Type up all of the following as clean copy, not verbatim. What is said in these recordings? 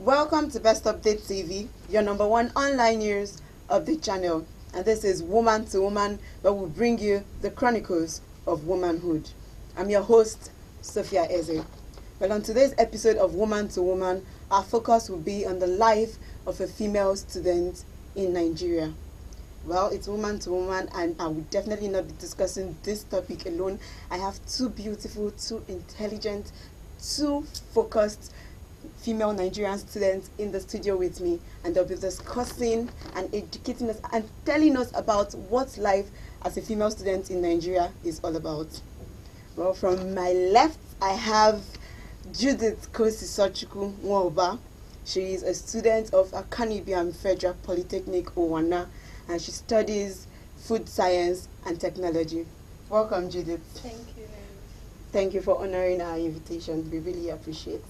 Welcome to Best Update TV, your number one online news update channel. And this is Woman to Woman, where we bring you the chronicles of womanhood. I'm your host, Sophia Eze. Well, on today's episode of Woman to Woman, our focus will be on the life of a female student in Nigeria. Well, it's Woman to Woman, and I will definitely not be discussing this topic alone. I have two beautiful, two intelligent, two focused female Nigerian students in the studio with me, and they'll be discussing and educating us and telling us about what life as a female student in Nigeria is all about. Well, from my left, I have Judith Kosi-Sochukwu Nwoba. She is a student of Akanibiam Federal Polytechnic Owana, and she studies food science and technology. Welcome, Judith. Thank you. Thank you for honoring our invitation. We really appreciate it.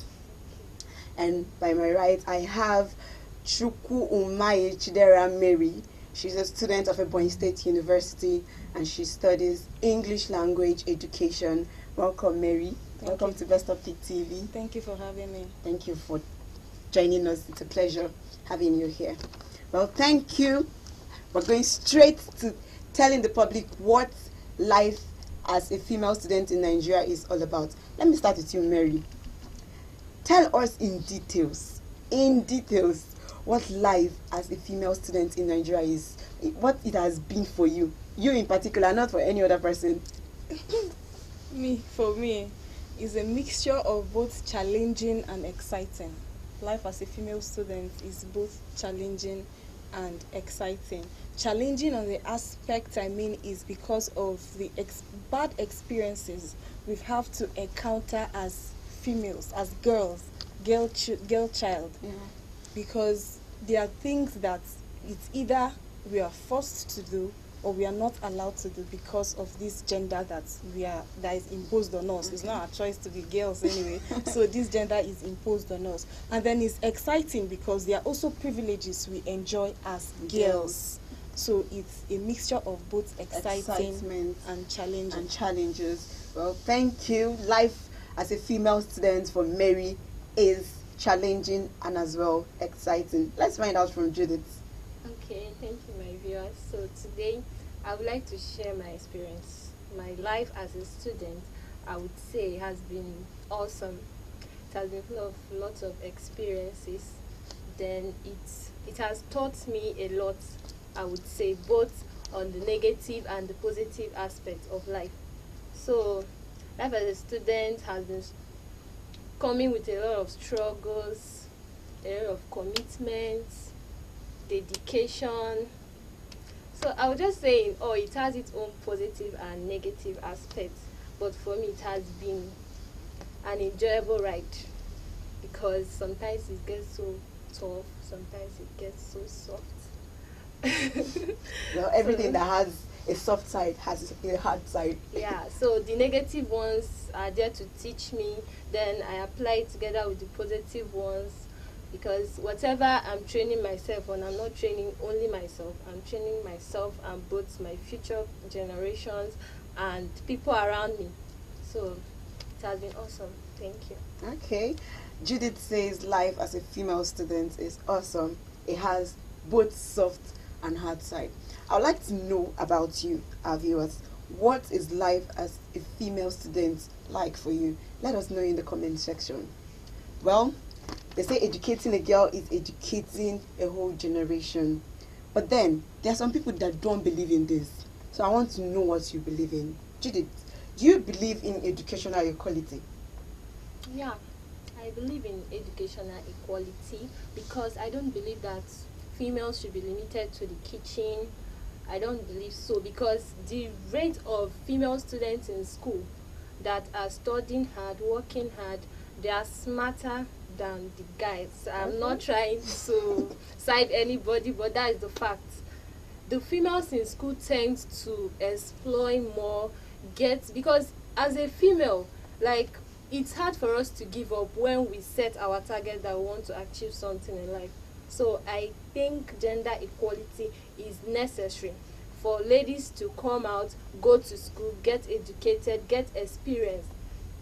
And by my right, I have Chukwu Umaye Chidera Mary. She's a student of Ebonyi State University, and she studies English language education. Welcome, Mary. Welcome to Best Update TV. Thank you for having me. Thank you for joining us. It's a pleasure having you here. Well, thank you. We're going straight to telling the public what life as a female student in Nigeria is all about. Let me start with you, Mary. Tell us in details, what life as a female student in Nigeria is, what it has been for you. You in particular, not for any other person. For me, is a mixture of both challenging and exciting. Life as a female student is both challenging and exciting. Challenging on the aspect I mean is because of the bad experiences we have to encounter as females, as girl child, because there are things that it's either we are forced to do or we are not allowed to do because of this gender that is imposed on us. It's not our choice to be girls anyway. So this gender is imposed on us, and then it's exciting because there are also privileges we enjoy as girls. So it's a mixture of both excitement and challenges. Well, thank you. Life as a female student for Mary is challenging and as well exciting. Let's find out from Judith. Okay, thank you, my viewers. So today I would like to share my experience. My life as a student, I would say, has been awesome. It has been full of lots of experiences. Then it has taught me a lot, I would say, both on the negative and the positive aspects of life. So life as a student has been coming with a lot of struggles, a lot of commitments, dedication. So I would just say, it has its own positive and negative aspects. But for me, it has been an enjoyable ride, because sometimes it gets so tough, sometimes it gets so soft. Well, everything that has a soft side has a hard side. Yeah, so the negative ones are there to teach me, then I apply it together with the positive ones, because whatever I'm training myself on, I'm not training only myself, I'm training myself and both my future generations and people around me. So it has been awesome. Thank you. Okay. Judith says life as a female student is awesome. It has both soft and hard side. I would like to know about you, our viewers. What is life as a female student like for you? Let us know in the comment section. Well, they say educating a girl is educating a whole generation. But then, there are some people that don't believe in this. So I want to know what you believe in. Judith, do you believe in educational equality? Yeah, I believe in educational equality, because I don't believe that females should be limited to the kitchen. I don't believe so, because the rate of female students in school that are studying hard, working hard, they are smarter than the guys. I'm not trying to side anybody, but that is the fact. The females in school tend to explore more, because as a female, like, it's hard for us to give up when we set our target that we want to achieve something in life. So I think gender equality is necessary for ladies to come out, go to school, get educated, get experience.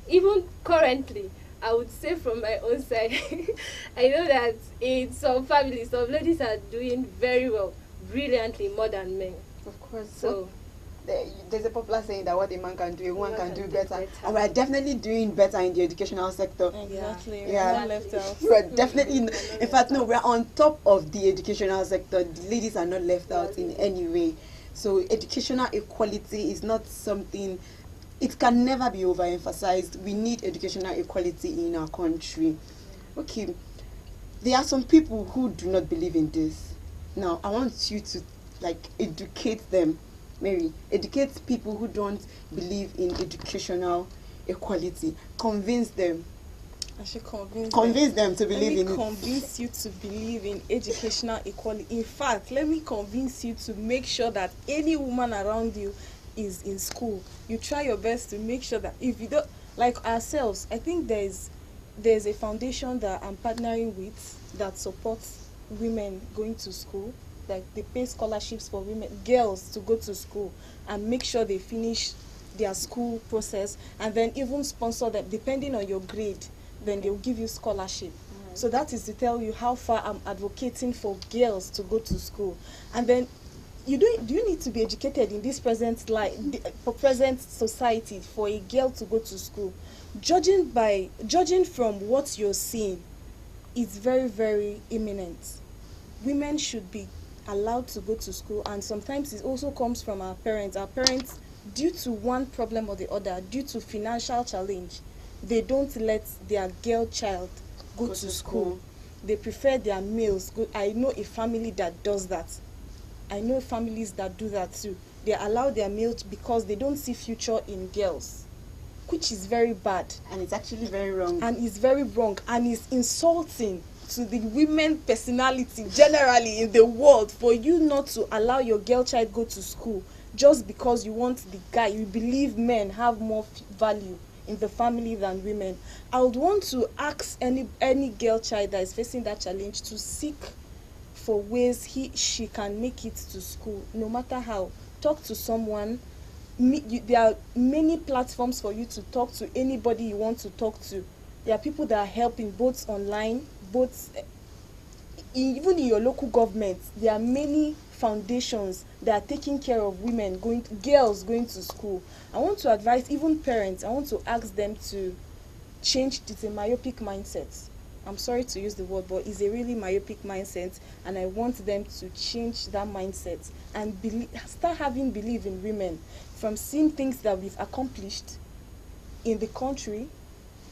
Even currently, I would say from my own side, I know that in some families, some ladies are doing very well, brilliantly more than men. Of course. So There's a popular saying that what a man can do, a woman can do better. better. And we're definitely doing better in the educational sector. Exactly. Yeah. We're not left out. We're definitely, in fact, no, we're on top of the educational sector. The ladies are not left out in any way. So educational equality is not something, it can never be overemphasized. We need educational equality in our country. Okay, there are some people who do not believe in this. Now, I want you to educate them. Mary, educate people who don't believe in educational equality. Convince them. I should convince them to believe in Let me it. convince you to believe in educational equality. In fact, let me convince you to make sure that any woman around you is in school. You try your best to make sure that if you don't, like ourselves, I think there's a foundation that I'm partnering with that supports women going to school. Like they pay scholarships for girls to go to school and make sure they finish their school process, and then even sponsor them depending on your grade. Then they'll give you scholarship. So that is to tell you how far I'm advocating for girls to go to school. And then do you need to be educated in this present present society for a girl to go to school? Judging from what you're seeing, it's very, very imminent. Women should be allowed to go to school, and sometimes it also comes from our parents. Our parents, due to one problem or the other, due to financial challenge, they don't let their girl child go to school. They prefer their males. I know a family that does that. I know families that do that too. They allow their males because they don't see future in girls, which is very bad. And it's actually very wrong. And it's very wrong, and it's insulting to the women personality generally in the world for you not to allow your girl child go to school just because you want the guy. You believe men have more value in the family than women. I would want to ask any girl child that is facing that challenge to seek for ways she can make it to school, no matter how. Talk to someone. There are many platforms for you to talk to anybody you want to talk to. There are people that are helping both online, even in your local government. There are many foundations that are taking care of girls going to school. I want to advise even parents. I want to ask them to change. It's a myopic mindset. I'm sorry to use the word, but it's a really myopic mindset, and I want them to change that mindset and start having belief in women, from seeing things that we've accomplished in the country.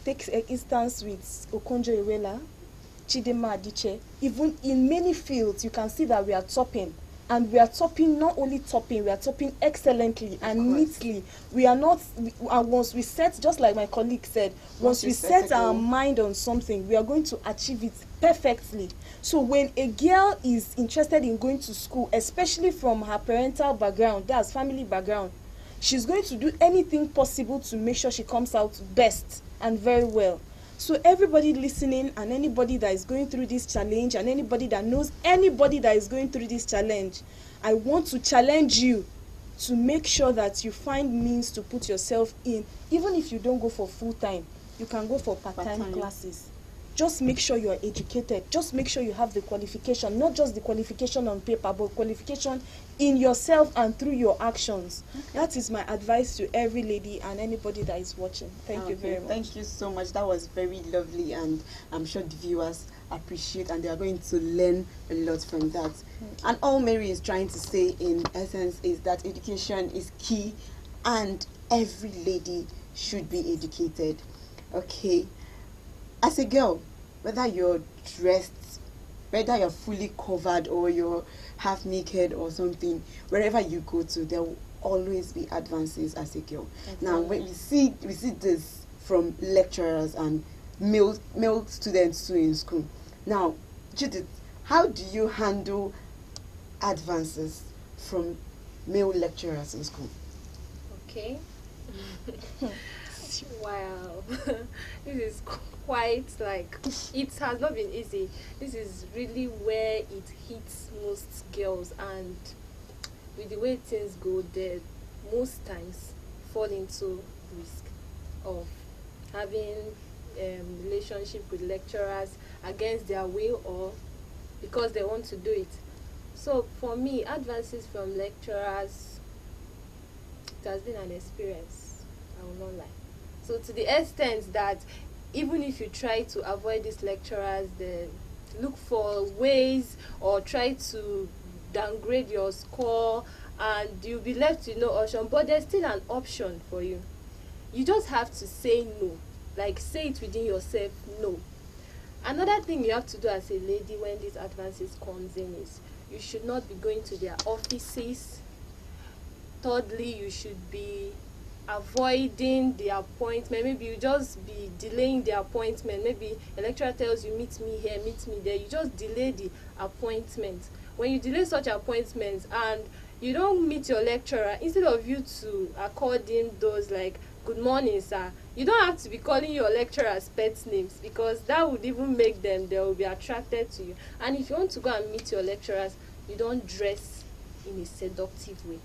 Take an instance with Okonjo-Iweala, Chidinma Adichie. Even in many fields, you can see that we are topping. And we are topping, not only topping, we are topping excellently and neatly. We are not, once we set, just like my colleague said, once we set our mind on something, we are going to achieve it perfectly. So when a girl is interested in going to school, especially from her parental background, that's family background, she's going to do anything possible to make sure she comes out best and very well. So everybody listening, and anybody that is going through this challenge, and anybody that knows anybody that is going through this challenge, I want to challenge you to make sure that you find means to put yourself in. Even if you don't go for full time, you can go for part-time classes. Just make sure you are educated. Just make sure you have the qualification, not just the qualification on paper, but qualification in yourself and through your actions. Okay. That is my advice to every lady and anybody that is watching. Thank you very much. Thank you so much. That was very lovely, and I'm sure the viewers appreciate, and they are going to learn a lot from that. And all Mary is trying to say in essence is that education is key, and every lady should be educated. Okay. As a girl, whether you're dressed, whether you're fully covered or you're half naked or something, wherever you go to, there will always be advances as a girl. Exactly. Now, when we see this from lecturers and male students too in school. Now, Judith, how do you handle advances from male lecturers in school? Okay. Wow. This is quite it has not been easy. This is really where it hits most girls, and with the way things go, they most times fall into risk of having relationship with lecturers against their will or because they want to do it. So for me, advances from lecturers, it has been an experience, I will not lie. So to the extent that even if you try to avoid these lecturers, they look for ways or try to downgrade your score, and you'll be left with no option, but there's still an option for you. You just have to say no, like say it within yourself, no. Another thing you have to do as a lady when these advances comes in is you should not be going to their offices. Thirdly, you should be avoiding the appointment. Maybe you just be delaying the appointment. Maybe a lecturer tells you meet me here, meet me there, you just delay the appointment. When you delay such appointments and you don't meet your lecturer, instead of you to accord him those like good morning sir, you don't have to be calling your lecturers pet names, because that would even make them, they will be attracted to you. And if you want to go and meet your lecturers, you don't dress in a seductive way.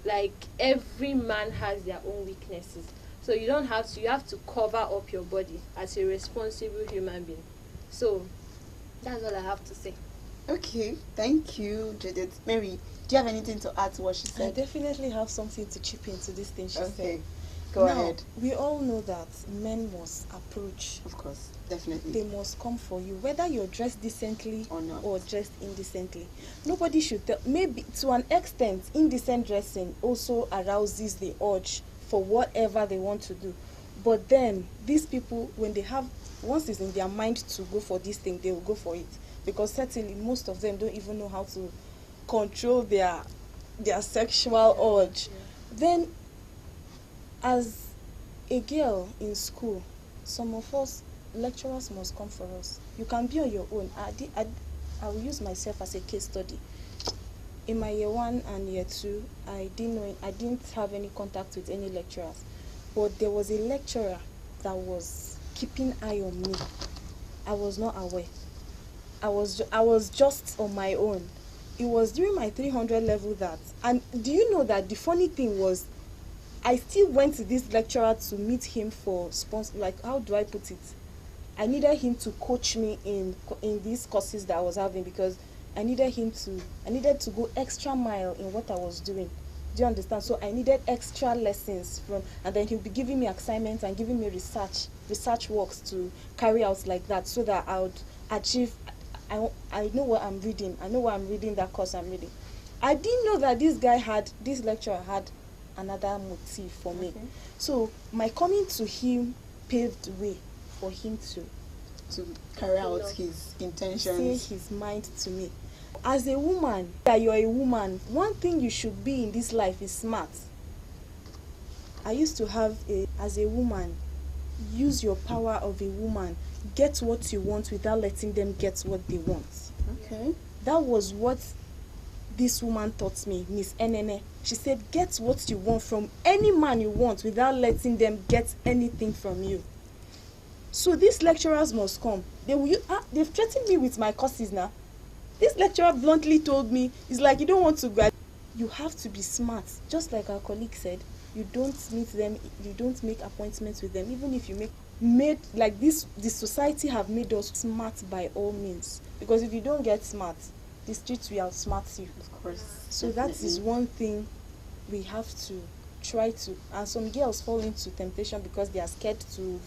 Like every man has their own weaknesses, so you don't have to, you have to cover up your body as a responsible human being. So that's all I have to say. Okay, thank you, Judith. Mary, do you have anything to add to what she I said? definitely have something to chip into this thing she Okay, said. go Now, ahead. we all know that men must approach. Of course, definitely. They must come for you, whether you're dressed decently Or not. or dressed indecently. Nobody should tell. Maybe to an extent, indecent dressing also arouses the urge for whatever they want to do. But then, these people, when they have, once it's in their mind to go for this thing, they will go for it. Because certainly, most of them don't even know how to control their sexual urge. Then, as a girl in school, some of us, lecturers must come for us. You can be on your own. I will use myself as a case study. In my year 1 and year 2, I didn't have any contact with any lecturers. But there was a lecturer that was keeping eye on me. I was not aware. I was just on my own. It was during my 300 level that, and do you know that the funny thing was, I still went to this lecturer to meet him for sponsor. Like, how do I put it? I needed him to coach me in these courses that I was having, because I needed to go extra mile in what I was doing. Do you understand? So I needed extra lessons from, and then he'll be giving me assignments and giving me research works to carry out like that, so that I would achieve. I know what I'm reading. I know what I'm reading, that course I'm reading. I didn't know that this lecturer had another motive for me. Okay. So my coming to him paved the way for him to carry out his say intentions. his mind to me. As a woman, that you're a woman, one thing you should be in this life is smart. I used to have as a woman, use your power of a woman, get what you want without letting them get what they want. Okay. That was what this woman taught me, Miss Enene. She said, get what you want from any man you want without letting them get anything from you. So these lecturers must come. They've threatened me with my courses now. This lecturer bluntly told me, it's like, you don't want to graduate. You have to be smart. Just like our colleague said, you don't meet them, you don't make appointments with them. Even if you made like this, the society have made us smart by all means. Because if you don't get smart, the streets will outsmart you. Of course. So that is one thing we have to try to. And some girls fall into temptation because they are scared to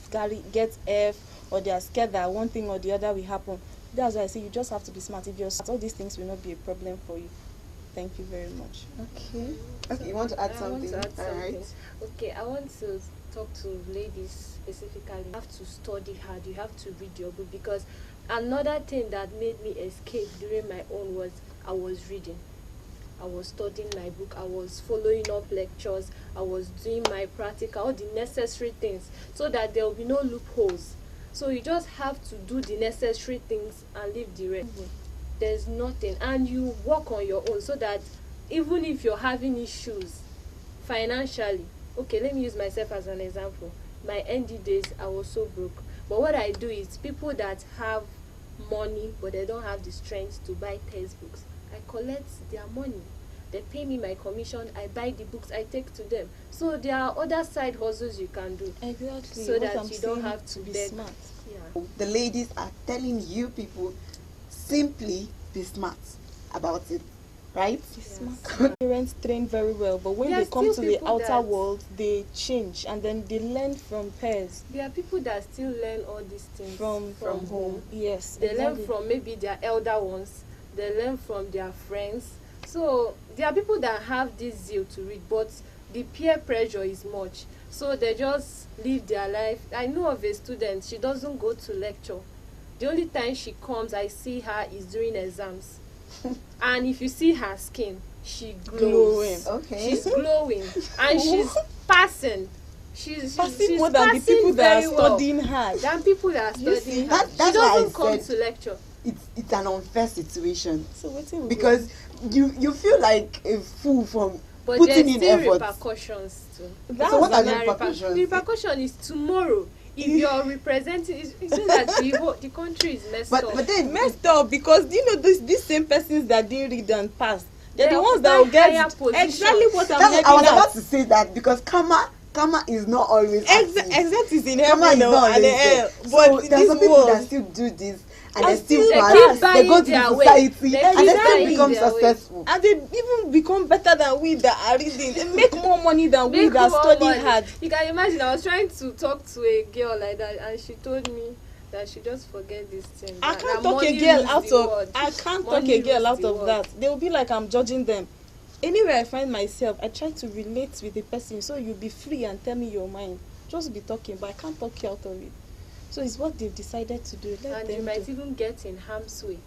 get F, or they are scared that one thing or the other will happen. That's why I say you just have to be smart. If you're smart, all these things will not be a problem for you. Thank you very much. Okay. Okay, you want to add something? I want to add All right. something. Okay, I want to talk to ladies specifically. You have to study hard. You have to read your book, because another thing that made me escape during my own was I was reading. I was studying my book. I was following up lectures. I was doing my practical, all the necessary things, so that there will be no loopholes. So you just have to do the necessary things and leave the rest. There's nothing, and you work on your own, so that even if you're having issues financially, okay, let me use myself as an example. My ND days, I was so broke, but what I do is, people that have money but they don't have the strength to buy textbooks, I collect their money they pay me my commission, I buy the books, I take to them. So there are other side hustles you can do. Exactly. So What that I'm you don't saying, have to be beg. smart. Yeah. The ladies are telling you people, simply be smart about it, right? Be Yes. smart. Parents train very well, but when There they are come to still the people outer that- world, they change and then they learn from peers, There are people that still learn all these things from home. Yes, They learn exactly. from maybe their elder ones. They learn from their friends. So there are people that have this zeal to read, but the peer pressure is much. So they just live their life. I know of a student, she doesn't go to lecture. The only time she comes, I see her is during exams. And if you see her skin, she glows. Glowing. Okay. She's glowing. And she's passing. She's Passing more than the passing people that very are well studying hard. than people that are You studying see? hard. That's She why I doesn't come said- to lecture. It's an unfair situation So waiting we because you feel like a fool from But putting there's in still effort. repercussions too. That's So what are the There repercussions? The repercussion is tomorrow. If you're representing, it's not that the country is messed up. But then messed up because you know these same persons that didn't read and pass, they're They the ones that will occupy get higher position. exactly what I'm that's, getting I was at. about to say that because karma is not always active. Except it's in Karma heaven is not and always hell. there. But So there are some this people that world, still do this and And they still still pass. they keep They go buying to their the way. society They and keep they still buying become their way. successful. and they even become better than we that are reading. They make more money than we Make that more study money. hard. You can imagine, I was trying to talk to a girl like that, and she told me that she just forget this thing. I that- can't that talk a money girl rules out the of world. I can't talk Money a girl rules out the of world. that. They will be like I'm judging them. Anywhere I find myself, I try to relate with the person so you be free and tell me your mind. Just be talking, but I can't talk you out of it. So it's what they've decided to do. Let And you them might do. even get in harm's way.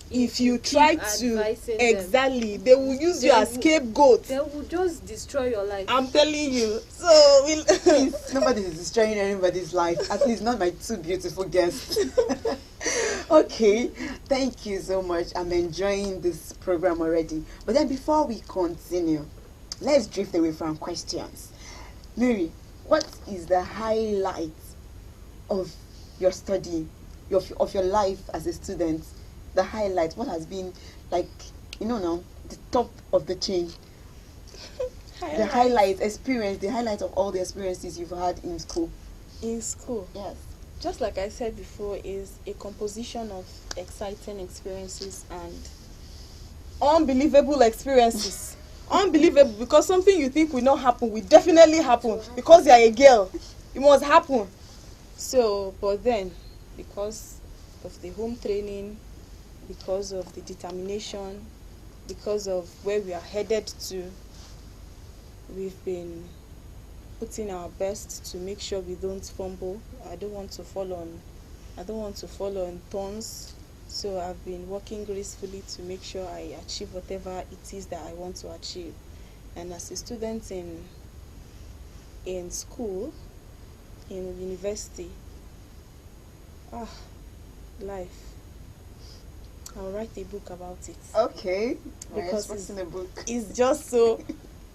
If you keep try to advising them, exactly, they will use you They as will- scapegoat. they will just destroy your life. I'm telling you. So we'll Please, nobody is destroying anybody's life. At least not my two beautiful guests. Okay, thank you so much. I'm enjoying this program already. But then before we continue, let's drift away from questions. Mary, what is the highlight of your study, of your life as a student? The highlight, what has been like, now, the top of the chain? The highlight experience, the highlight of all the experiences you've had in school. in school. Yes. Just like I said before, is a composition of exciting experiences and unbelievable experiences. Unbelievable because something you think will not happen will definitely happen because you are a girl. It must happen. So, but then, because of the home training, because of the determination, because of where we are headed to, we've been putting our best to make sure we don't fumble. I don't want to fall on thorns. So I've been working gracefully to make sure I achieve whatever it is that I want to achieve. And as a student in school, in university, life. I'll write a book about it. Okay. Because What's in the book? It's just so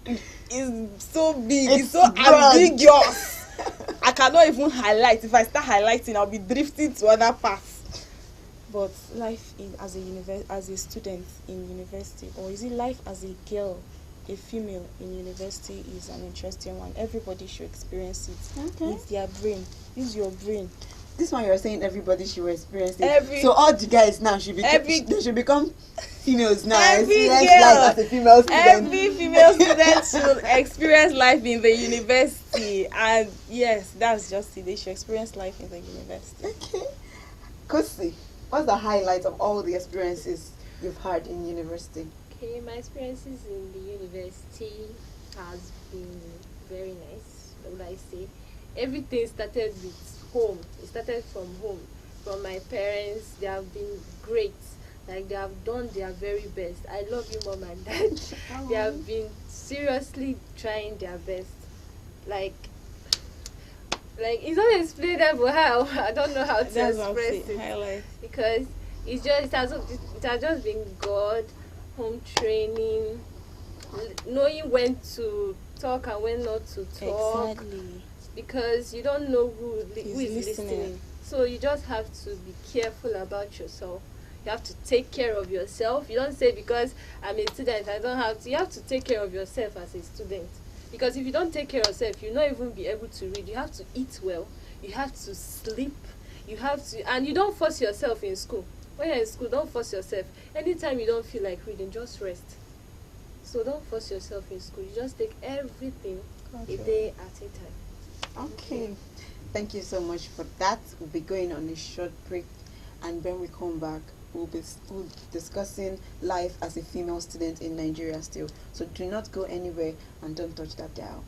it's so big, It's it's so broad. ambiguous. I cannot even highlight. If I start highlighting, I'll be drifting to other parts. But life as a student in university, or is it life as a girl, a female in university, is an interesting one. Everybody should experience it. Okay. It's their brain. Use your brain. This one you're saying everybody should experience it. So all the guys now should they should become females now. Every Experience girl. life as a female student. Every female student should experience life in the university, and yes, that's just it. They should experience life in the university. Okay. Kosi, what's the highlight of all the experiences you've had in university? Okay, my experiences in the university has been very nice. What would I say? Everything started with home. It started from home, from my parents. They have been great. Like, they have done their very best. I love you, mom and dad. They have been seriously trying their best. Like it's not explainable how. I don't know how to That's what I'm express saying. it, Highlight. because it has just been God, home training, knowing when to talk and when not to talk, Exactly. because you don't know who is Who's listening. listening. So you just have to be careful about yourself. You have to take care of yourself. You don't say because I'm a student, I don't have to. You have to take care of yourself as a student. Because if you don't take care of yourself, you'll not even be able to read. You have to eat well. You have to sleep. You have to, and you don't force yourself in school. When you're in school, don't force yourself. Anytime you don't feel like reading, just rest. So don't force yourself in school. You just take everything a day at a time. Okay. Thank you so much for that. We'll be going on a short break, and when we come back, we'll be discussing life as a female student in Nigeria still. So do not go anywhere and don't touch that dial.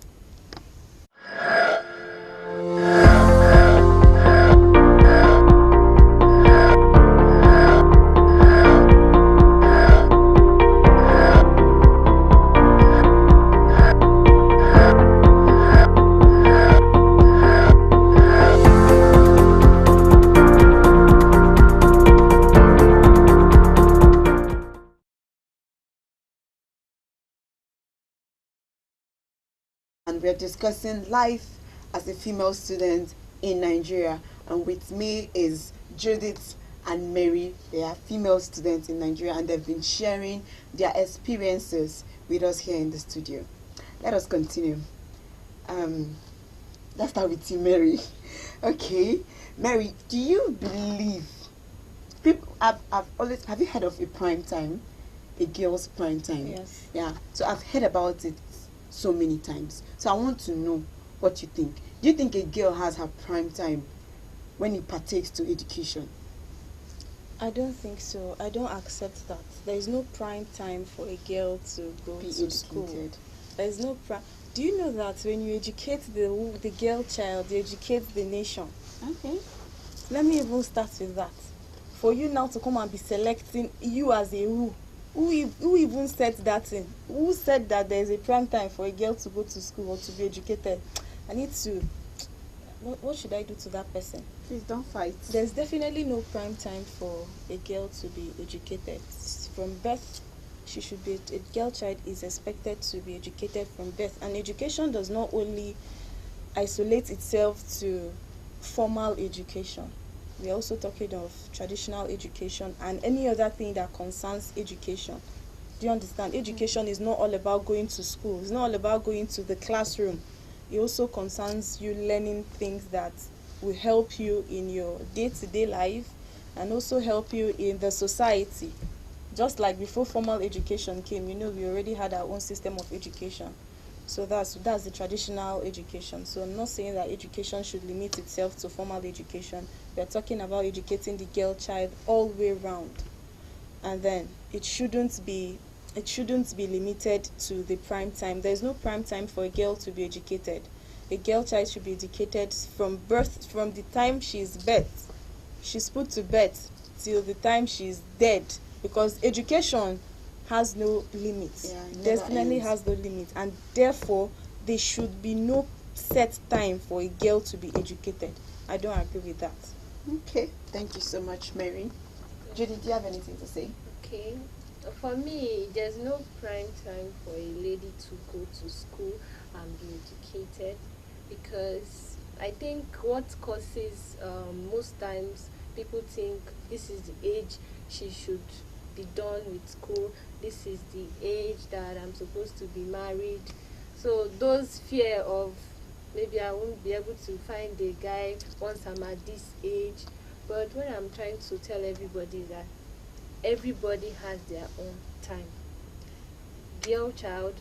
And we're discussing life as a female student in Nigeria. And with me is Judith and Mary. They are female students in Nigeria, and they've been sharing their experiences with us here in the studio. Let us continue. Let's start with you, Mary. Okay, Mary, do you believe people? Have you heard of a prime time, a girl's prime time? Yes. Yeah. So I've heard about it so many times. So I want to know what you think. Do you think a girl has her prime time when it partakes to education? I don't think so. I don't accept that. There is no prime time for a girl to go Be to school. educated. There is no prime. Do you know that when you educate the girl child, you educate the nation? Okay. Let me even start with that. For you now to come and be selecting you as a who even said that thing? Who said that there is a prime time for a girl to go to school or to be educated? I need to. What should I do to that person? Please don't fight. There's definitely no prime time for a girl to be educated. From birth, she should be. A girl child is expected to be educated from birth, and education does not only isolate itself to formal education. We are also talking of traditional education and any other thing that concerns education. Do you understand? Education is not all about going to school. It's not all about going to the classroom. It also concerns you learning things that will help you in your day-to-day life and also help you in the society. Just like before formal education came, we already had our own system of education. So that's the traditional education. So I'm not saying that education should limit itself to formal education. We're talking about educating the girl child all the way round. And then it shouldn't be limited to the prime time. There's no prime time for a girl to be educated. A girl child should be educated from birth, from the time she's put to bed till the time she's dead, because education has no limit. Definitely has no limit, and therefore there should be no set time for a girl to be educated. I don't agree with that. Okay, thank you so much, Mary. Judy, do you have anything to say? Okay. For me, there's no prime time for a lady to go to school and be educated, because I think what causes most times people think this is the age she should be done with school, this is the age that I'm supposed to be married. So those fear of maybe I won't be able to find a guy once I'm at this age. But when I'm trying to tell everybody that everybody has their own time. Girl child,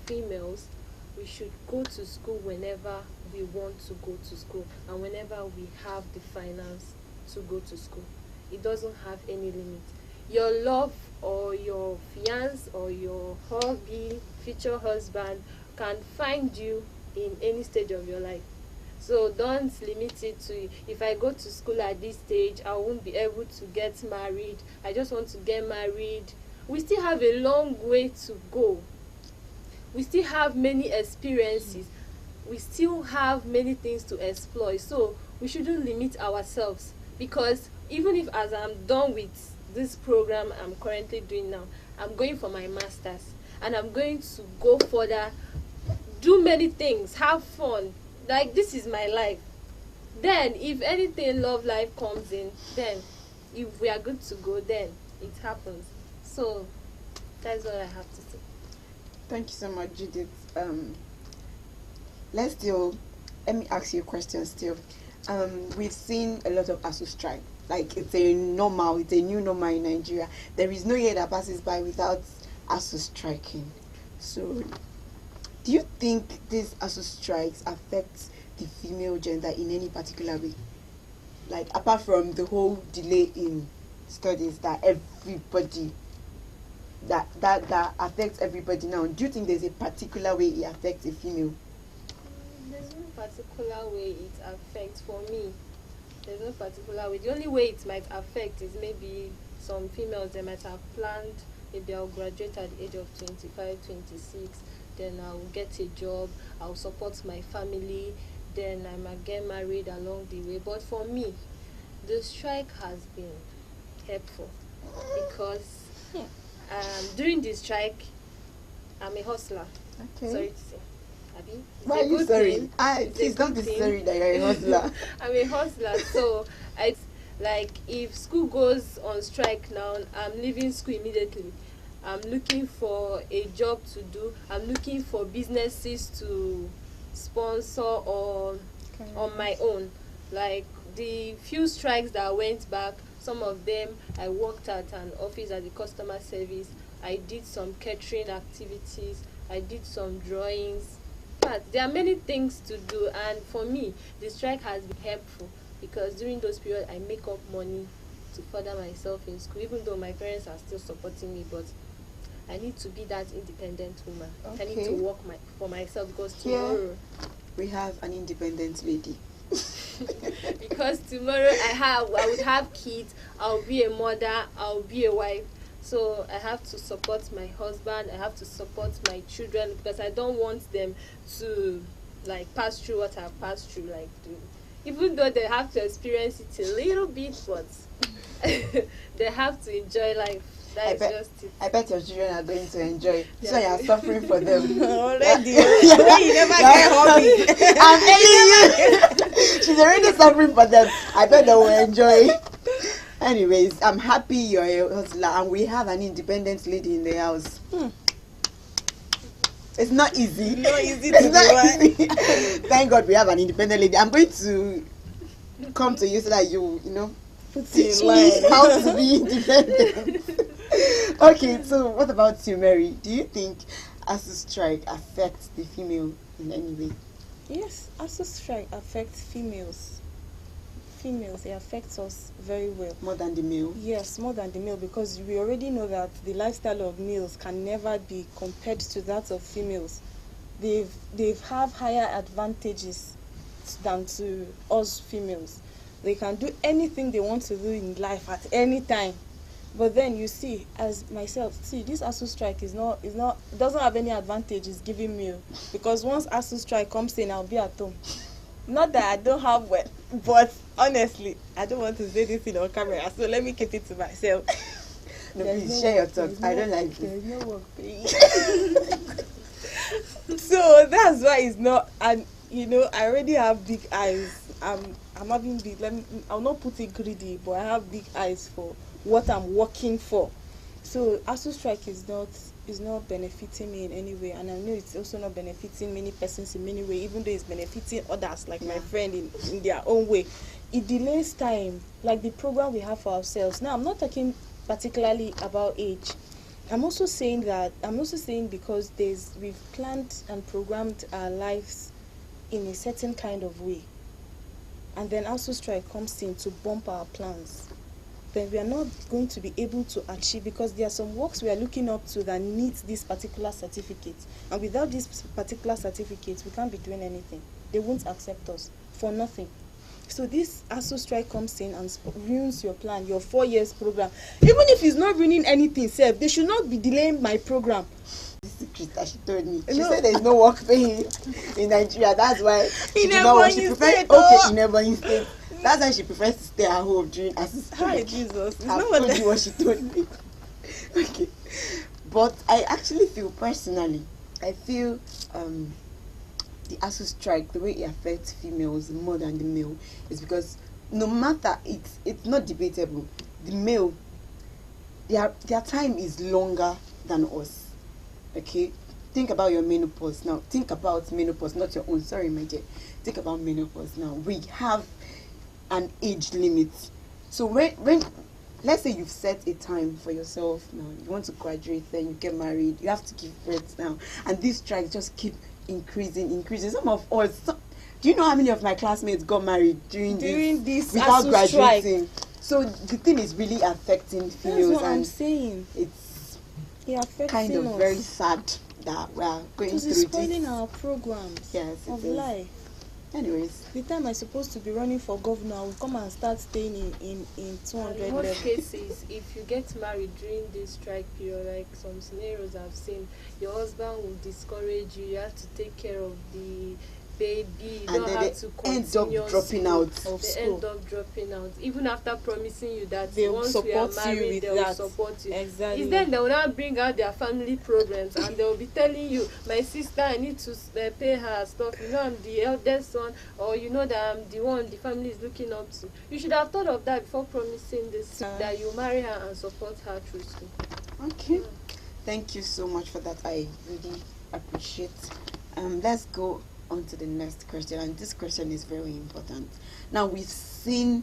females, we should go to school whenever we want to go to school and whenever we have the finance to go to school. It doesn't have any limit. Your love or your fiance or your hubby, future husband can find you in any stage of your life. So don't limit it to, if I go to school at this stage, I won't be able to get married. I just want to get married. We still have a long way to go. We still have many experiences. We still have many things to explore. So we shouldn't limit ourselves, because even if as I'm done with this program I'm currently doing now, I'm going for my master's and I'm going to go further, do many things, have fun. Like, this is my life. Then if anything love life comes in, then if we are good to go, then it happens. So that's all I have to say. Thank you so much, Judith. Let me ask you a question still. We've seen a lot of ASU strike. Like it's a new normal in Nigeria. There is no year that passes by without ASU striking. So, do you think these ASU strikes affect the female gender in any particular way? Like apart from the whole delay in studies that everybody that affects everybody now, do you think there's a particular way it affects a female? There's no particular way it affects for me. There's no particular way. The only way it might affect is maybe some females, they might have planned, maybe I'll graduate at the age of 25, 26, then I'll get a job, I'll support my family, then I might get married along the way. But for me, the strike has been helpful because during the strike, I'm a hustler. Okay. Sorry to say. Abi? Why It's are a you good sorry? thing. It's a Please don't good be thing. sorry that you're a hustler. I'm a hustler, so it's like if school goes on strike now, I'm leaving school immediately. I'm looking for a job to do. I'm looking for businesses to sponsor or on my own. Like the few strikes that went back, some of them I worked at an office at the customer service. I did some catering activities. I did some drawings. But there are many things to do, and for me, the strike has been helpful because during those periods I make up money to further myself in school, even though my parents are still supporting me. But I need to be that independent woman. I need to Okay. work for myself because Here tomorrow, we have an independent lady. because tomorrow I would have kids. I'll be a mother. I'll be a wife. So I have to support my husband. I have to support my children because I don't want them to like pass through what I've passed through. Like, even though they have to experience it a little bit, but they have to enjoy life. That's just it. I bet your children are going to enjoy. Yeah. So you're suffering for them. Already. You never get hobby. I'm telling you, she's already suffering for them. I bet they will enjoy. Anyways, I'm happy you're a hustler and we have an independent lady in the house. It's not easy. Not easy It's to not do. easy. Thank God we have an independent lady. I'm going to come to you so that you Put teach in me line. how to be independent. Okay, so what about you, Mary? Do you think ASU strike affects the female in any way? Yes, ASU strike affects females. Females, it affects us very well. More than the male? Yes, more than the male, because we already know that the lifestyle of males can never be compared to that of females. They've have higher advantages than to us females. They can do anything they want to do in life at any time. But then you see, as myself, this ASU strike doesn't have any advantages giving me, because once ASU strike comes in, I'll be at home. Not that I don't have work, but honestly, I don't want to say this in on camera, so let me keep it to myself. No, There's please no share your work, thoughts. there's I no- don't like There's this. no work paying. So that's why it's not, and I already have big eyes. I'm having big. I'll not put it greedy, but I have big eyes for what I'm working for. So ASU strike is not benefiting me in any way, and I know it's also not benefiting many persons in many way, even though it's benefiting others like my friend in their own way. It delays time, like the program we have for ourselves. Now I'm not talking particularly about age. I'm also saying because we've planned and programmed our lives in a certain kind of way, and then ASU strike comes in to bump our plans. Then we are not going to be able to achieve, because there are some works we are looking up to that needs this particular certificate, and without this particular certificate we can't be doing anything. They won't accept us for nothing. So this ASU strike comes in and ruins your plan, your 4 years program. Even if it's not ruining anything, they should not be delaying my program. This secret that she told me. She No. said there's no work paying in Nigeria. That's why she In did not want. She Ebonyi prefers State, oh. in Ebonyi State. That's why she prefers to stay at home during ASU Hi strike. Jesus, it's I've not what told you what she told me. Okay, but I actually feel personally, the ASU strike, the way it affects females more than the male, is because no matter, it's not debatable. The male their time is longer than us. Okay, think about your menopause now. Think about menopause, not your own. Sorry, my dear. Think about menopause now. We have an age limit. So when let's say you've set a time for yourself now, you want to graduate, then you get married, you have to give birth now, and these strikes just keep increasing. Some of us, do you know how many of my classmates got married during this without graduating? So the thing is really affecting females. That's what I'm saying. It's kind of very sad that we are going through this. It's spoiling our programs of life. Anyways, the time I'm supposed to be running for governor, I will come and start staying in 200 in most most cases, if you get married during this strike period, like some scenarios I've seen, your husband will discourage you. You have to take care of the baby, you don't have to continue. Dropping out of school. End up dropping out, even after promising you that they once we are married, they will support you. Exactly. It's then they will now bring out their family problems and they will be telling you, my sister, I need to pay her stuff. You know, I'm the eldest son, or you know that I'm the one the family is looking up to. You should have thought of that before promising this, that you marry her and support her through school. Okay. Thank you so much for that. I really appreciate. Let's go on to the next question, and this question is very important. Now, we've seen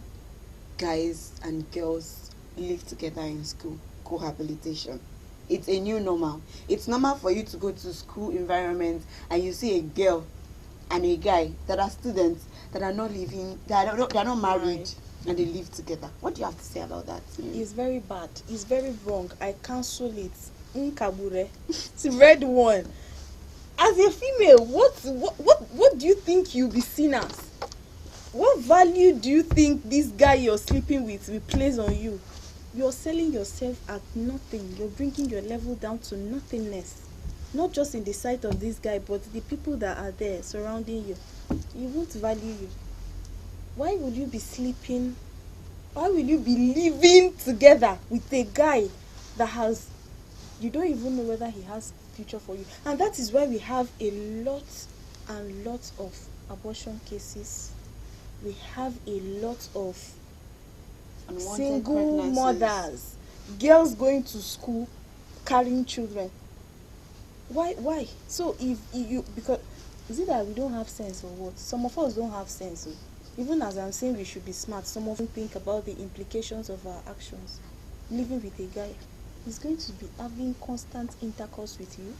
guys and girls live together in school, cohabitation. It's a new normal. It's normal for you to go to school environment and you see a girl and a guy that are students that are not living, they are not married, and they live together. What do you have to say about that? It's very bad. It's very wrong. I cancel it. Nkabure. It's red one. As a female, what do you think you'll be seen as? What value do you think this guy you're sleeping with will place on you? You're selling yourself at nothing. You're bringing your level down to nothingness. Not just in the sight of this guy, but the people that are there surrounding you. You won't value you. Why would you be sleeping? Why will you be living together with a guy that has, you don't even know whether he has future for you? And that is why we have a lot and lots of abortion cases. We have a lot of single mothers, girls going to school carrying children. Why? So if you, because is it that we don't have sense or what? Some of us don't have sense. Even as I'm saying we should be smart, some of them think about the implications of our actions. Living with a guy, he's going to be having constant intercourse with you,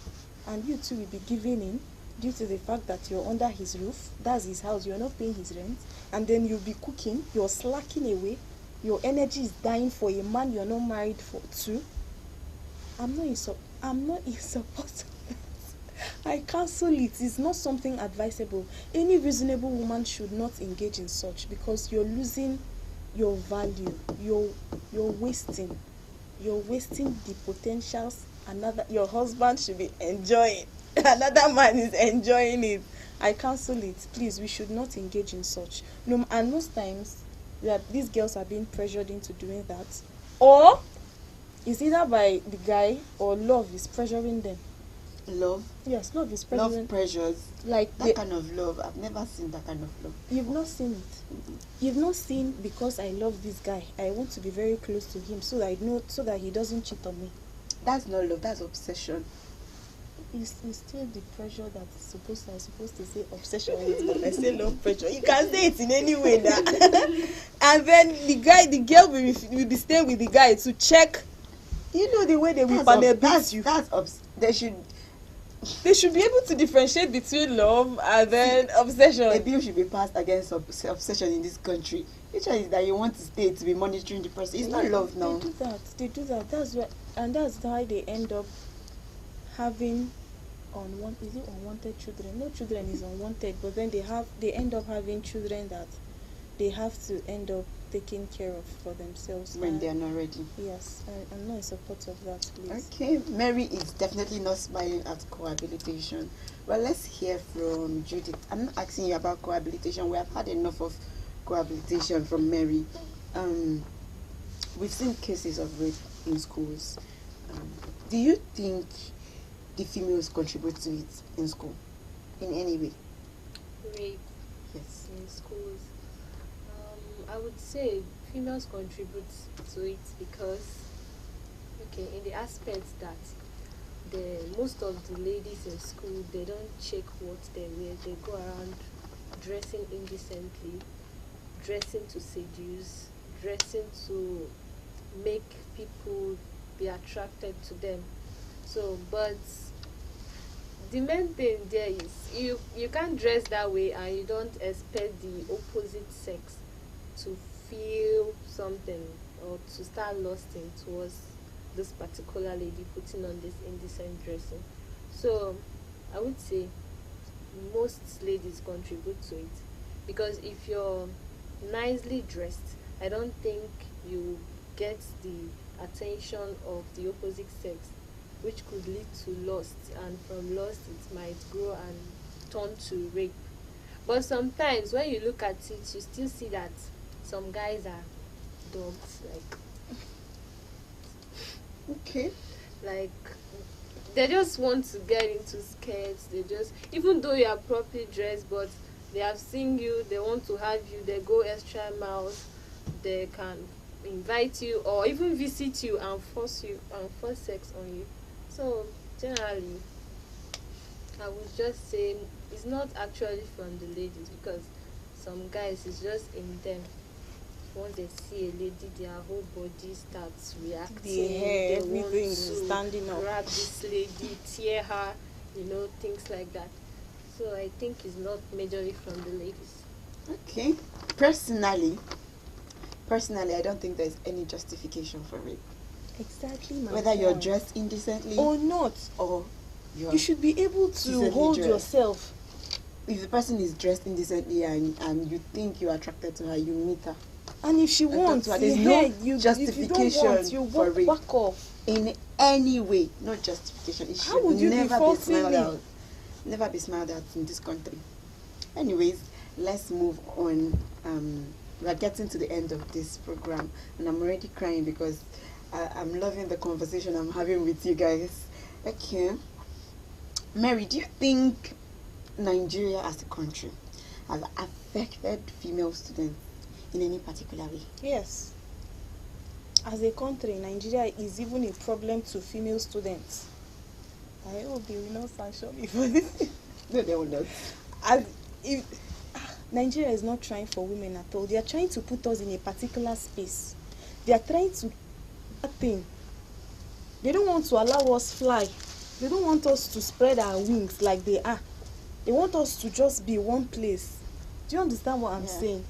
and you too will be giving in due to the fact that you're under his roof. That's his house. You're not paying his rent, and then you'll be cooking. You're slacking away. Your energy is dying for a man you're not married to. I'm not in support of that. I cancel it. It's not something advisable. Any reasonable woman should not engage in such, because you're losing your value. You're wasting. You're wasting the potentials your husband should be enjoying. Another man is enjoying it. I cancel it. Please, we should not engage in such. No, and most times, these girls are being pressured into doing that, or it's either by the guy or love is pressuring them. Love? Yes, love is pressuring. Love pressures. Like that kind of love. I've never seen that kind of love. You've not seen it. Mm-hmm. You've not seen, because I love this guy, I want to be very close to him so that he doesn't cheat on me. That's not love. That's obsession. It's still the pressure that's supposed to say obsession with, but I say love pressure. You can say it in any way now. And then the girl will be staying with the guy to check. You know the way they will beat you. They should be able to differentiate between love and then obsession. A bill should be passed against obsession in this country. Which one is that you want to stay to be monitoring the person? It's not love now. They do that. That's why they end up having unwanted children. No children is unwanted, but then they end up having children that they have to end up taking care of for themselves when they are not ready. Yes, I'm not in support of that, please. Okay, Mary is definitely not smiling at cohabitation. Well, let's hear from Judith. I'm not asking you about cohabitation. We have had enough of cohabitation from Mary. We've seen cases of rape in schools. Do you think the females contribute to it in school in any way? Rape? Yes. In schools? I would say females contribute to it because okay, in the aspect that most of the ladies in school, they don't check what they wear. They go around dressing indecently, dressing to seduce, dressing to make people be attracted to them. So, but the main thing there is you can't dress that way and you don't expect the opposite sex to feel something or to start lusting towards this particular lady putting on this indecent dressing. So I would say most ladies contribute to it, because if you're nicely dressed, I don't think you get the attention of the opposite sex, which could lead to lust, and from lust it might grow and turn to rape. But sometimes when you look at it, you still see that some guys are dogs, Okay. like they just want to get into skirts. They just, even though you are properly dressed, but they have seen you, they want to have you, they go extra miles. They can invite you or even visit you and force sex on you. So generally I would just say it's not actually from the ladies, because some guys, it's just in them. Once they see a lady, their whole body starts reacting. The hair, They want everything is to standing up. grab this lady, tear her, things like that. So I think it's not majorly from the ladies. Okay. Personally, I don't think there's any justification for rape. Exactly my Whether you're point. dressed indecently or not, or you should be able to decently hold dressed. yourself. If the person is dressed indecently and you think you're attracted to her, you meet her. And if she wants, that's why there's you no hear, if you justification don't want, you for rape. back off. In any way, no justification. It How should would you be never be forcing smiled me? at. Never be smiled at in this country. Anyways, let's move on. We are getting to the end of this program, and I'm already crying because I'm loving the conversation I'm having with you guys. Okay, Mary, do you think Nigeria as a country has affected female students in any particular way? Yes. As a country, Nigeria is even a problem to female students. I hope they will not sanction me for this. No, they will not. As if Nigeria is not trying for women at all. They are trying to put us in a particular space. They are trying to thing. They don't want to allow us fly. They don't want us to spread our wings like they are. They want us to just be one place. Do you understand what I'm saying?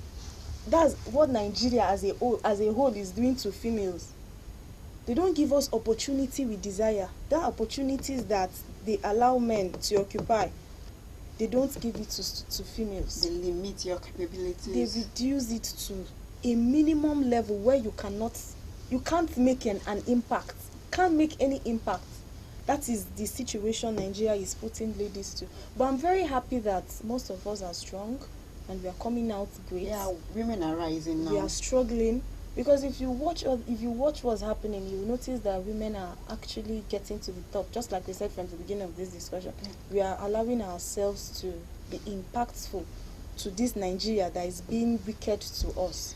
That's what Nigeria as a whole is doing to females. They don't give us opportunity we desire. There are opportunities that they allow men to occupy. They don't give it to females. They limit your capabilities. They reduce it to a minimum level where you can't make an impact. Can't make any impact. That is the situation Nigeria is putting ladies to. But I'm very happy that most of us are strong and we are coming out great. Yeah, women are rising now. We are struggling, because if you watch what's happening, you will notice that women are actually getting to the top. Just like we said from the beginning of this discussion, we are allowing ourselves to be impactful to this Nigeria that is being wicked to us.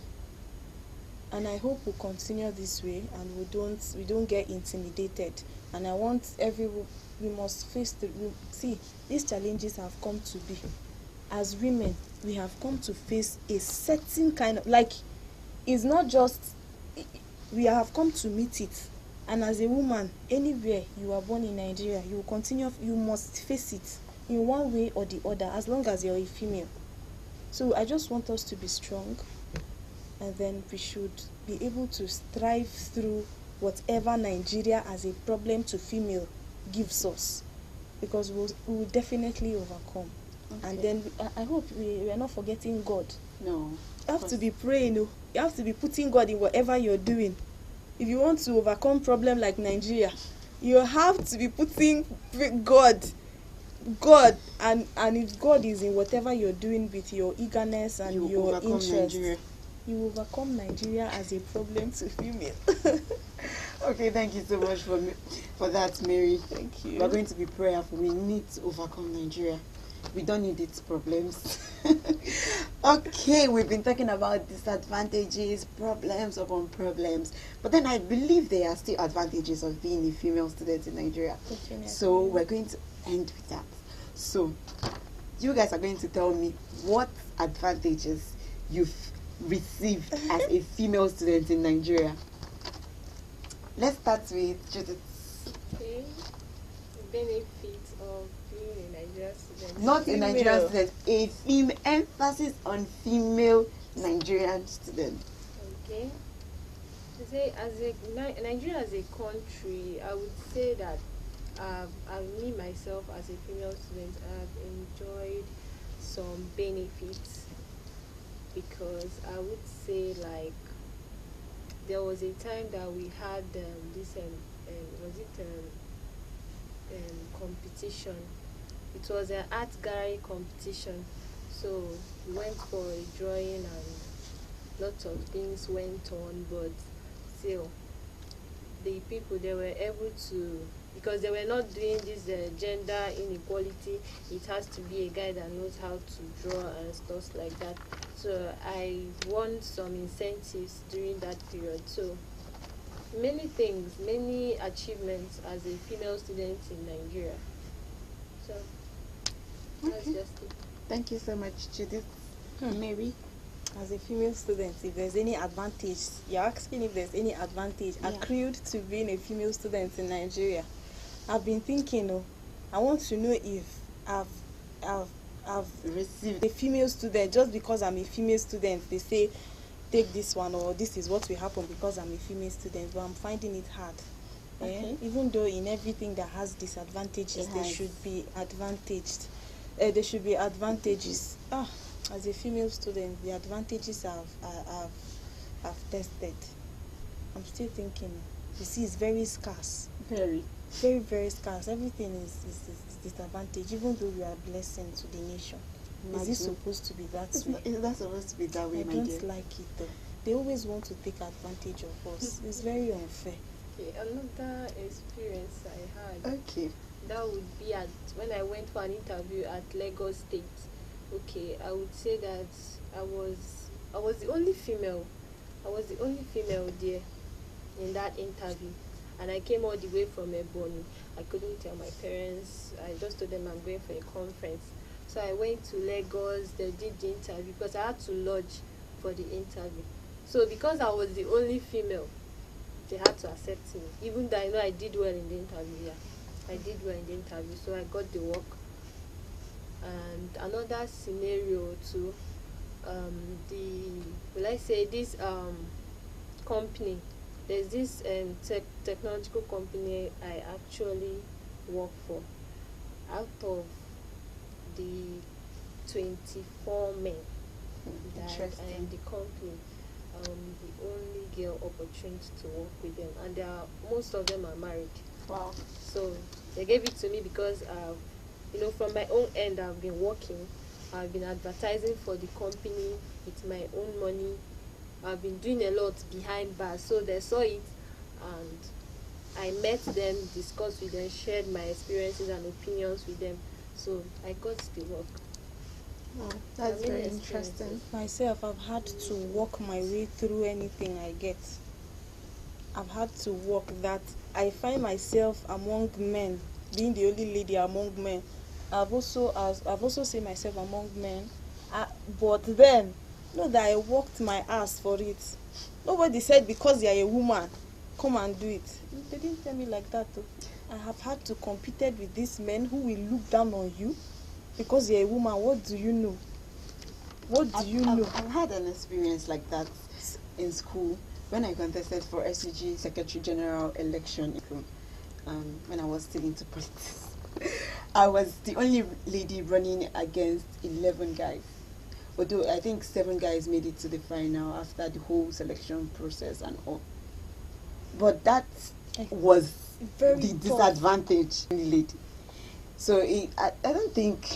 And I hope we continue this way and we don't get intimidated. And I want we must face see, these challenges have come to be. As women, we have come to face a certain kind of, it's not just, we have come to meet it. And as a woman, anywhere you are born in Nigeria, you must face it in one way or the other, as long as you're a female. So I just want us to be strong, and then we should be able to strive through whatever Nigeria as a problem to female gives us, because we will definitely overcome. Okay. And then I hope we are not forgetting God. No. You have to be praying. You have to be putting God in whatever you're doing. If you want to overcome problem like Nigeria, you have to be putting God, and if God is in whatever you're doing with your eagerness and your interest, Nigeria. You overcome Nigeria as a problem to female. Okay, thank you so much for that, Mary. Thank you. We're going to be prayerful. We need to overcome Nigeria. We don't need its problems. Okay, we've been talking about disadvantages, problems upon problems, but then I believe there are still advantages of being a female student in Nigeria. Definitely. So we're going to end with that. So you guys are going to tell me what advantages you've received as a female student in Nigeria. Let's start with Judith. Okay. Benefits of being a Nigerian student. Not a Female. Nigerian student, a female, emphasis on female Nigerian student. Okay. To say Nigeria as a country, I would say that me myself as a female student, I've enjoyed some benefits, because I would say, like, there was a time that we had this was it competition. It was an art gallery competition, so we went for a drawing and lots of things went on, but still the people, they were able to, because they were not doing this gender inequality, it has to be a guy that knows how to draw and stuff like that. So I won some incentives during that period. So many things, many achievements as a female student in Nigeria. So that's Okay. just it. Thank you so much, Judith. Mary? As a female student, if there's any advantage, you're asking if there's any advantage Yeah. accrued to being a female student in Nigeria. I've been thinking, I want to know if I've Received. a female student, just because I'm a female student, they say take this one, or this is what will happen because I'm a female student, but I'm finding it hard. Okay. Even though in everything that has disadvantages, It there has. should be advantaged. There should be advantages. As a female student, the advantages I've tested. I'm still thinking. You see, it's very scarce. Very. Very, very scarce. Everything is disadvantage, even though we are a blessing to the nation. Is Imagine. it supposed to be that It's way? not, it's not supposed to be that way, I my don't dear. like it though. They always want to take advantage of us. It's very unfair. Okay, another experience I had, Okay. that would be when I went for an interview at Lagos State. Okay, I would say that I was the only female. I was the only female there in that interview, and I came all the way from Ebony. I couldn't tell my parents. I just told them I'm going for a conference. So I went to Lagos. They did the interview because I had to lodge for the interview. So because I was the only female, they had to accept me, even though I know I did well in the interview. Yeah, I did well in the interview, so I got the work. And another scenario too, this company, there's this technological company I actually work for. Out of the 24 men that I am Interesting. the company, the only girl opportunity to work with them, and most of them are married. Wow. So they gave it to me because from my own end, I've been working. I've been advertising for the company with my own money. I've been doing a lot behind bars. So they saw it, and I met them, discussed with them, shared my experiences and opinions with them. So I got the work. Wow. That's Many very experiences. interesting. Myself, I've had to walk my way through anything I get. I've had to walk that. I find myself among men, being the only lady among men. I've also seen myself among men, but then, know that I worked my ass for it. Nobody said because you're a woman, come and do it. They didn't tell me like that though. I have had to compete with these men who will look down on you because you're a woman. What do you know? What do you know? I've had an experience like that in school when I contested for SCG Secretary General election when I was still into politics. I was the only lady running against 11 guys. Although I think 7 guys made it to the final after the whole selection process and all. But that was Very the tough. disadvantage in the lady. So I don't think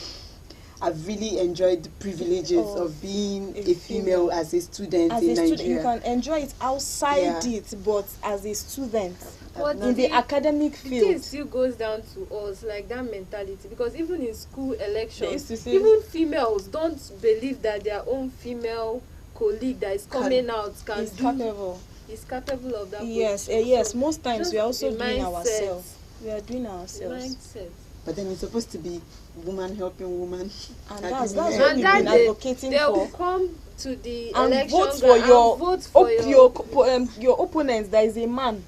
I've really enjoyed the privileges of being a female as a student as in a Nigeria. student, you can enjoy it outside it, but as a student in the academic The field, thing still goes down to us, like that mentality, because even in school elections, to say, even females don't believe that their own female colleague that is coming out can is do capable. is capable of that. Yes, position. yes. So Most times just we are also the doing mindset. ourselves. We are doing The ourselves, mindset. But then it's supposed to be woman helping woman. and Like that's in what the we've end. been they advocating they for. will come to the And election vote for ground your and vote for your opponent that is a man.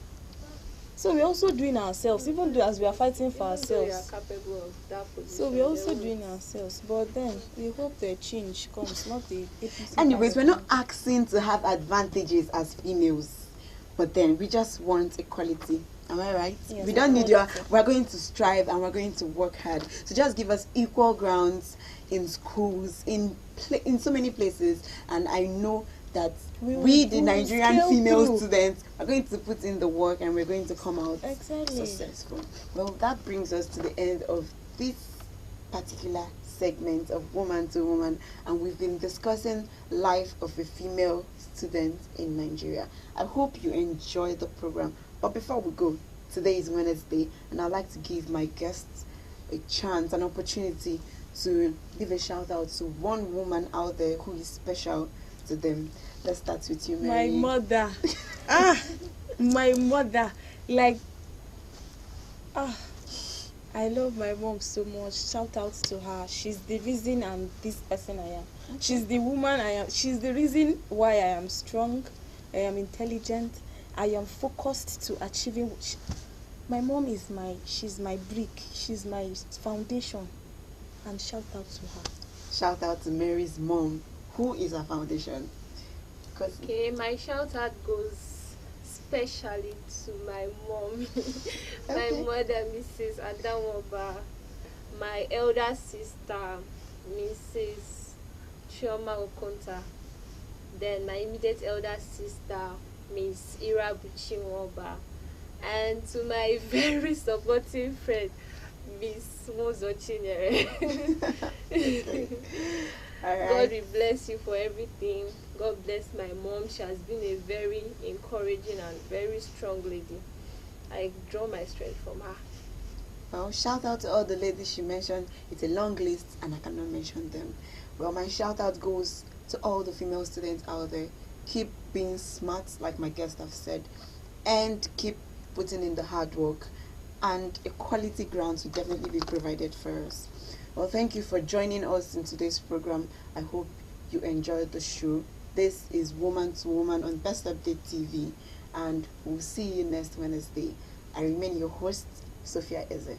So we're also doing ourselves, even though as we are fighting for even though you are ourselves. capable of that position. So we're they also won't. doing ourselves. But then we hope the change comes, not the APC. Anyways, part we're of not asking to have advantages as females, but then we just want equality. Am I right? Yes, We don't need your. equality. We're going to strive and we're going to work hard. So just give us equal grounds in schools, in so many places, and I know that we, the Nigerian scale female through. students, are going to put in the work and we're going to come out Exactly. successful. Well, that brings us to the end of this particular segment of Woman to Woman, and we've been discussing life of a female student in Nigeria. I hope you enjoy the program. But before we go, today is Wednesday, and I'd like to give my guests a chance, an opportunity to give a shout out to one woman out there who is special to them. Let's start with you, My Mary. mother. My mother. Like, I love my mom so much. Shout out to her. She's the reason I'm this person I am. She's the woman I am. She's the reason why I am strong. I am intelligent. I am focused to achieving. My mom is she's my brick. She's my foundation. And shout out to her. Shout out to Mary's mom, who is her foundation. Okay, my shout out goes especially to my mom, my Okay. mother, Mrs. Adamoba, my elder sister, Mrs. Chioma Okonta, then my immediate elder sister, Miss Ira Buchinwoba, and to my very supportive friend, Miss Mozo Chinyere. All God right. will bless you for everything. God bless my mom. She has been a very encouraging and very strong lady. I draw my strength from her. Well, shout out to all the ladies she mentioned. It's a long list and I cannot mention them. Well, my shout out goes to all the female students out there. Keep being smart, like my guests have said, and keep putting in the hard work. And equality grounds will definitely be provided for us. Well, thank you for joining us in today's program. I hope you enjoyed the show. This is Woman to Woman on Best Update TV, and we'll see you next Wednesday. I remain your host, Sophia Eze.